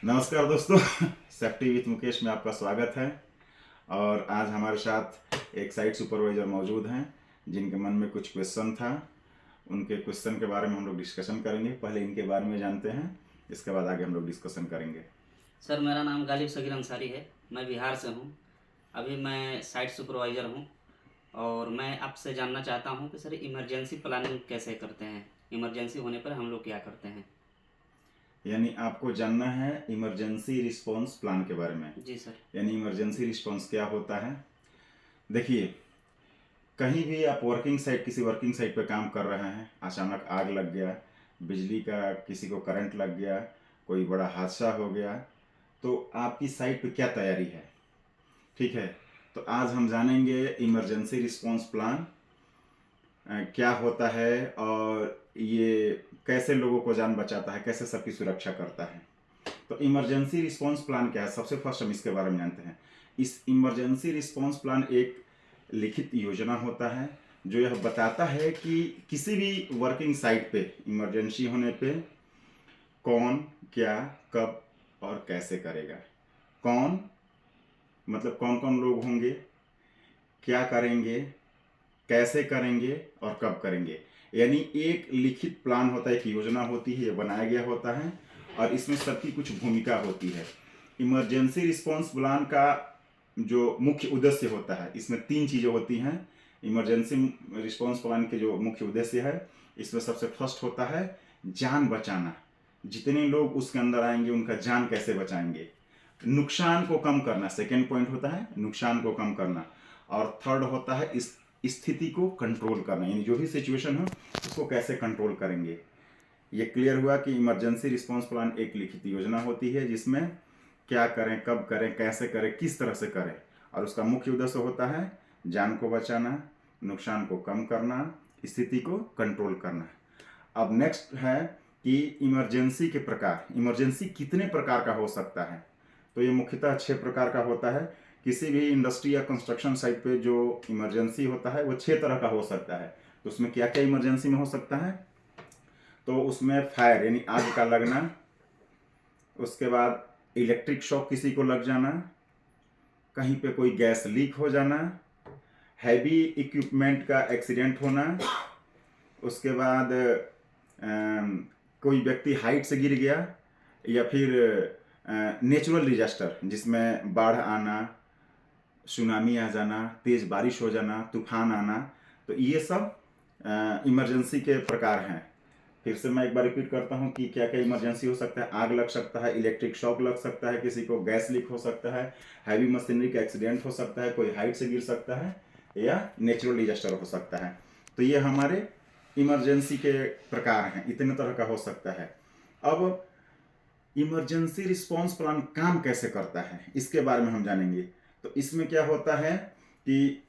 नमस्कार दोस्तों। Safety with Mukesh में आपका स्वागत है। और आज हमारे साथ एक साइट सुपरवाइज़र मौजूद हैं जिनके मन में कुछ क्वेश्चन था। उनके क्वेश्चन के बारे में हम लोग डिस्कशन करेंगे। पहले इनके बारे में जानते हैं, इसके बाद आगे हम लोग डिस्कशन करेंगे। सर, मेरा नाम गालिब सगीर अंसारी है। मैं बिहार से हूँ। अभी मैं साइट सुपरवाइज़र हूँ और मैं आपसे जानना चाहता हूँ कि सर इमरजेंसी प्लानिंग कैसे करते हैं। इमरजेंसी होने पर हम लोग क्या करते हैं। यानी आपको जानना है इमरजेंसी रिस्पॉन्स प्लान के बारे में। जी सर। यानी इमरजेंसी रिस्पॉन्स क्या होता है। देखिए, कहीं भी आप किसी वर्किंग साइट पे काम कर रहे हैं, अचानक आग लग गया, बिजली का किसी को करंट लग गया, कोई बड़ा हादसा हो गया, तो आपकी साइट पे क्या तैयारी है। ठीक है, तो आज हम जानेंगे इमरजेंसी रिस्पॉन्स प्लान क्या होता है और ये कैसे लोगों को जान बचाता है, कैसे सबकी सुरक्षा करता है। तो इमरजेंसी रिस्पॉन्स प्लान क्या है, सबसे फर्स्ट हम इसके बारे में जानते हैं। इस इमरजेंसी रिस्पॉन्स प्लान एक लिखित योजना होता है जो यह बताता है कि किसी भी वर्किंग साइट पे इमरजेंसी होने पे कौन क्या कब और कैसे करेगा। कौन मतलब कौन कौन लोग होंगे, क्या करेंगे, कैसे करेंगे और कब करेंगे। यानी एक लिखित प्लान होता है, एक योजना होती है, ये बनाया गया होता है और इसमें सबकी कुछ भूमिका होती है। इमरजेंसी रिस्पॉन्स प्लान का जो मुख्य उद्देश्य होता है, इसमें तीन चीज़ें होती हैं। इमरजेंसी रिस्पॉन्स प्लान के जो मुख्य उद्देश्य है, इसमें सबसे फर्स्ट होता है जान बचाना। जितने लोग उसके अंदर आएंगे उनका जान कैसे बचाएंगे। नुकसान को कम करना, सेकेंड पॉइंट होता है नुकसान को कम करना। और थर्ड होता है इस स्थिति को कंट्रोल करना, यानी जो भी सिचुएशन हो उसको कैसे कंट्रोल करेंगे। ये क्लियर हुआ कि इमरजेंसी रिस्पांस प्लान एक लिखित योजना होती है जिसमें क्या करें, कब करें, कैसे करें, किस तरह से करें, और उसका मुख्य उद्देश्य होता है जान को बचाना, नुकसान को कम करना, स्थिति को कंट्रोल करना। अब नेक्स्ट है कि इमरजेंसी के प्रकार, इमरजेंसी कितने प्रकार का हो सकता है। तो ये मुख्यतः 6 प्रकार का होता है। किसी भी इंडस्ट्री या कंस्ट्रक्शन साइट पे जो इमरजेंसी होता है वो 6 तरह का हो सकता है। तो उसमें क्या क्या इमरजेंसी में हो सकता है, तो उसमें फायर यानी आग का लगना, उसके बाद इलेक्ट्रिक शॉक किसी को लग जाना, कहीं पे कोई गैस लीक हो जाना, हैवी इक्विपमेंट का एक्सीडेंट होना, उसके बाद कोई व्यक्ति हाइट से गिर गया, या फिर नेचुरल डिजास्टर जिसमें बाढ़ आना, सुनामी आ जाना, तेज़ बारिश हो जाना, तूफान आना। तो ये सब इमरजेंसी के प्रकार हैं। फिर से मैं एक बार रिपीट करता हूँ कि क्या क्या इमरजेंसी हो सकता है। आग लग सकता है, इलेक्ट्रिक शॉक लग सकता है, किसी को गैस लीक हो सकता है, हैवी मशीनरी का एक्सीडेंट हो सकता है, कोई हाइट से गिर सकता है, या नेचुरल डिजास्टर हो सकता है। तो ये हमारे इमरजेंसी के प्रकार हैं, इतने तरह का हो सकता है। अब इमरजेंसी रिस्पांस प्लान काम कैसे करता है इसके बारे में हम जानेंगे। तो इसमें क्या होता है कि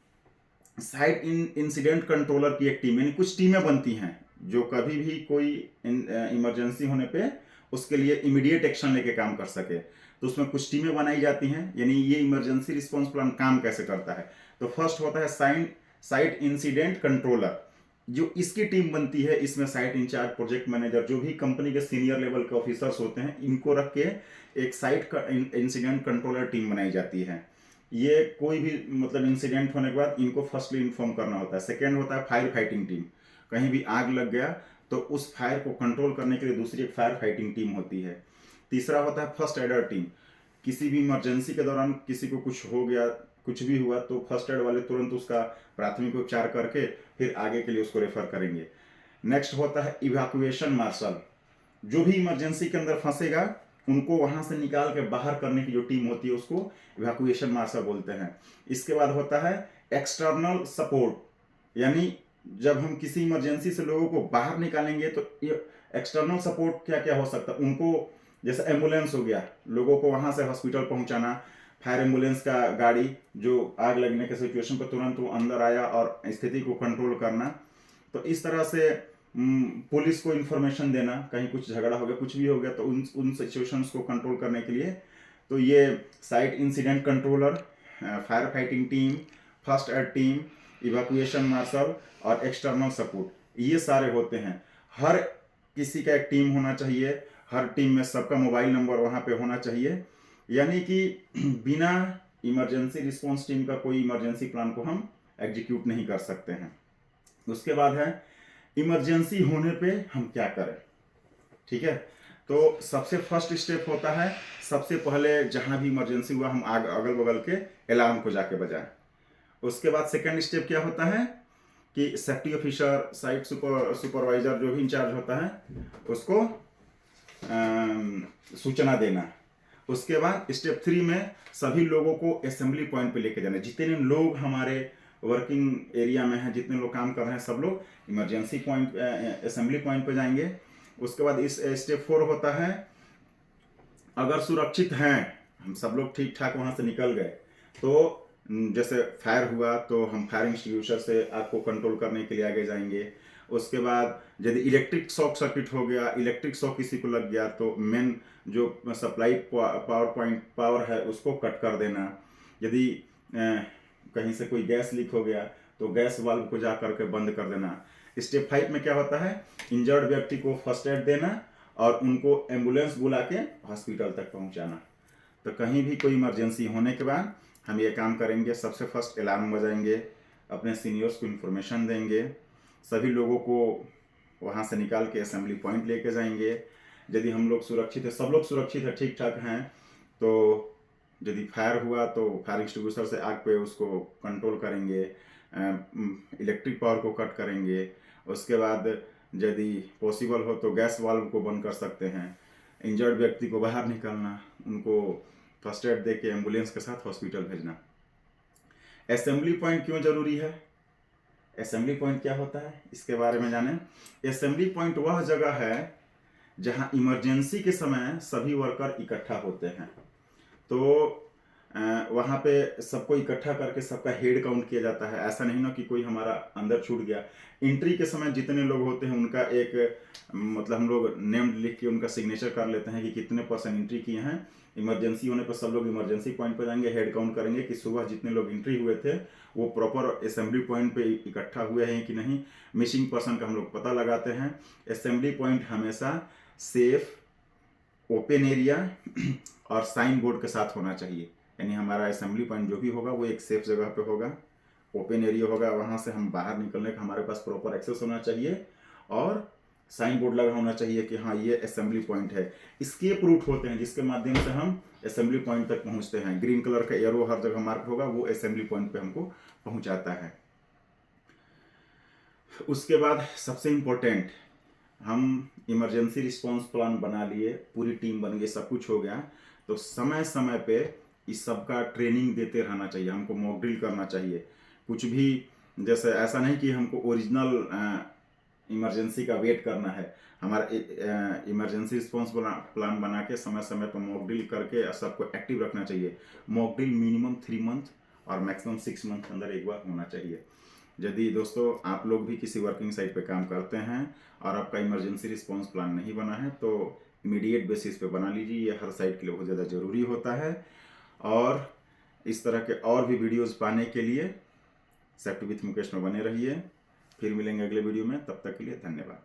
साइट इंसिडेंट कंट्रोलर की एक टीम, यानी कुछ टीमें बनती हैं जो कभी भी कोई इमरजेंसी होने पे उसके लिए इमीडिएट एक्शन लेके काम कर सके। तो उसमें कुछ टीमें बनाई जाती हैं। यानी ये इमरजेंसी रिस्पांस प्लान काम कैसे करता है, तो फर्स्ट होता है साइट इंसिडेंट कंट्रोलर। जो इसकी टीम बनती है, इसमें साइट इंचार्ज, प्रोजेक्ट मैनेजर, जो भी कंपनी के सीनियर लेवल के ऑफिसर्स होते हैं, इनको रख के एक साइट का इंसिडेंट कंट्रोलर टीम बनाई जाती है। ये कोई भी मतलब इंसिडेंट होने के बाद इनको फर्स्टली इन्फॉर्म करना होता है। सेकेंड होता है फायर फाइटिंग टीम। कहीं भी आग लग गया तो उस फायर को कंट्रोल करने के लिए दूसरी एक फायर फाइटिंग टीम होती है। तीसरा होता है फर्स्ट एडर टीम। किसी भी इमरजेंसी के दौरान किसी को कुछ हो गया, कुछ भी हुआ, तो फर्स्ट एड वाले तुरंत उसका प्राथमिक उपचार करके फिर आगे के लिए उसको रेफर करेंगे। नेक्स्ट होता है इवैक्यूएशन मार्शल। जो भी इमरजेंसी के अंदर फंसेगा उनको वहां से निकाल के बाहर करने की जो टीम होती है उसको इवैक्यूएशन मार्शल बोलते हैं। इसके बाद होता है एक्सटर्नल सपोर्ट, यानी जब हम किसी इमरजेंसी से लोगों को बाहर निकालेंगे तो एक्सटर्नल सपोर्ट क्या क्या हो सकता है उनको, जैसे एम्बुलेंस हो गया, लोगों को वहां से हॉस्पिटल पहुंचाना, फायर एम्बुलेंस का गाड़ी जो आग लगने के सिचुएशन पर तुरंत वो अंदर आया और स्थिति को कंट्रोल करना। तो इस तरह से पुलिस को इन्फॉर्मेशन देना, कहीं कुछ झगड़ा हो गया, कुछ भी हो गया, तो उन सिचुएशंस को कंट्रोल करने के लिए। तो ये site incident controller, fire fighting team, first aid team, evacuation marshal और एक्सटर्नल सपोर्ट, ये सारे होते हैं। हर किसी का एक टीम होना चाहिए हर टीम में सबका मोबाइल नंबर वहाँ पे होना चाहिए, यानी कि बिना इमरजेंसी रिस्पॉन्स टीम का कोई इमरजेंसी प्लान को हम एग्जीक्यूट नहीं कर सकते हैं। उसके बाद है इमरजेंसी होने पे हम क्या करें। ठीक है, तो सबसे फर्स्ट स्टेप होता है, सबसे पहले जहाँ भी इमरजेंसी हुआ हम अगल बगल के अलार्म को जाके बजाएं। उसके बाद सेकंड स्टेप क्या होता है कि सेफ्टी ऑफिसर, साइट सुपरवाइजर जो भी इंचार्ज होता है उसको सूचना देना। उसके बाद स्टेप 3 में सभी लोगों को असेंबली पॉइंट पे लेके जाना। जितने लोग हमारे वर्किंग एरिया में हैं, जितने लोग काम कर रहे हैं, सब लोग इमरजेंसी पॉइंट असेंबली पॉइंट पे जाएंगे। उसके बाद इस स्टेप 4 होता है, अगर सुरक्षित हैं, हम सब लोग ठीक ठाक वहाँ से निकल गए, तो जैसे फायर हुआ तो हम फायर एक्सटिंग्विशर से आग को कंट्रोल करने के लिए आगे जाएंगे। उसके बाद यदि इलेक्ट्रिक शॉक सर्किट हो गया, इलेक्ट्रिक शॉक किसी को लग गया, तो मेन जो सप्लाई पावर है उसको कट कर देना। यदि कहीं से कोई गैस लीक हो गया तो गैस वाल्व को जा करके बंद कर देना। स्टेप 5 में क्या होता है, इंजर्ड व्यक्ति को फर्स्ट एड देना और उनको एम्बुलेंस बुला के हॉस्पिटल तक पहुंचाना। तो कहीं भी कोई इमरजेंसी होने के बाद हम ये काम करेंगे, सबसे फर्स्ट अलार्म बजाएंगे, अपने सीनियर्स को इन्फॉर्मेशन देंगे, सभी लोगों को वहाँ से निकाल के असेंबली पॉइंट लेके जाएंगे। यदि हम लोग सुरक्षित है, सब लोग सुरक्षित है, ठीक ठाक हैं, तो यदि फायर हुआ तो फायर एक्सटिंग्विशर से आग पे उसको कंट्रोल करेंगे, इलेक्ट्रिक पावर को कट करेंगे। उसके बाद यदि पॉसिबल हो तो गैस वाल्व को बंद कर सकते हैं। इंजर्ड व्यक्ति को बाहर निकालना, उनको फर्स्ट एड दे के एम्बुलेंस के साथ हॉस्पिटल भेजना। असेंबली पॉइंट क्यों जरूरी है, असेंबली पॉइंट क्या होता है, इसके बारे में जानें। असेंबली पॉइंट वह जगह है जहां इमरजेंसी के समय सभी वर्कर इकट्ठा होते हैं। तो वहाँ पे सबको इकट्ठा करके सबका हेड काउंट किया जाता है। ऐसा नहीं ना कि कोई हमारा अंदर छूट गया। एंट्री के समय जितने लोग होते हैं उनका एक मतलब हम लोग नेम लिख के उनका सिग्नेचर कर लेते हैं कि कितने परसेंट एंट्री किए हैं। इमरजेंसी होने पर सब लोग इमरजेंसी पॉइंट पर जाएंगे, हेड काउंट करेंगे कि सुबह जितने लोग एंट्री हुए थे वो प्रॉपर असेंबली पॉइंट पे इकट्ठा हुए हैं कि नहीं। मिसिंग पर्सन का हम लोग पता लगाते हैं। असेंबली पॉइंट हमेशा सेफ, ओपन एरिया और साइन बोर्ड के साथ होना चाहिए। यानी हमारा असेंबली पॉइंट जो भी होगा वो एक सेफ जगह पे होगा, ओपन एरिया होगा, वहाँ से हम बाहर निकलने का हमारे पास प्रॉपर एक्सेस होना चाहिए और साइन बोर्ड लगा होना चाहिए कि हाँ ये असेंबली पॉइंट है। एस्केप रूट होते हैं जिसके माध्यम से हम असेंबली पॉइंट तक पहुँचते हैं। ग्रीन कलर का एरो हर जगह मार्क होगा, वो असेंबली पॉइंट पे हमको पहुँचाता है। उसके बाद सबसे इम्पोर्टेंट, हम इमरजेंसी रिस्पॉन्स प्लान बना लिए, पूरी टीम बन गई, सब कुछ हो गया, तो समय समय पे इस सब का ट्रेनिंग देते रहना चाहिए। हमको मॉक ड्रिल करना चाहिए। कुछ भी जैसे ऐसा नहीं कि हमको ओरिजिनल इमरजेंसी का वेट करना है। हमारा इमरजेंसी रिस्पॉन्स प्लान बना के समय समय पर मॉक ड्रिल करके सबको एक्टिव रखना चाहिए। मॉक ड्रिल मिनिमम 3 मंथ और मैक्सिमम 6 मंथ के अंदर एक बार होना चाहिए। यदि दोस्तों आप लोग भी किसी वर्किंग साइट पे काम करते हैं और आपका इमरजेंसी रिस्पॉन्स प्लान नहीं बना है तो इमीडिएट बेसिस पे बना लीजिए। ये हर साइट के लिए बहुत ज़्यादा ज़रूरी होता है। और इस तरह के और भी वीडियोस पाने के लिए सेफ्टी विथ मुकेश में बने रहिए। फिर मिलेंगे अगले वीडियो में, तब तक के लिए धन्यवाद।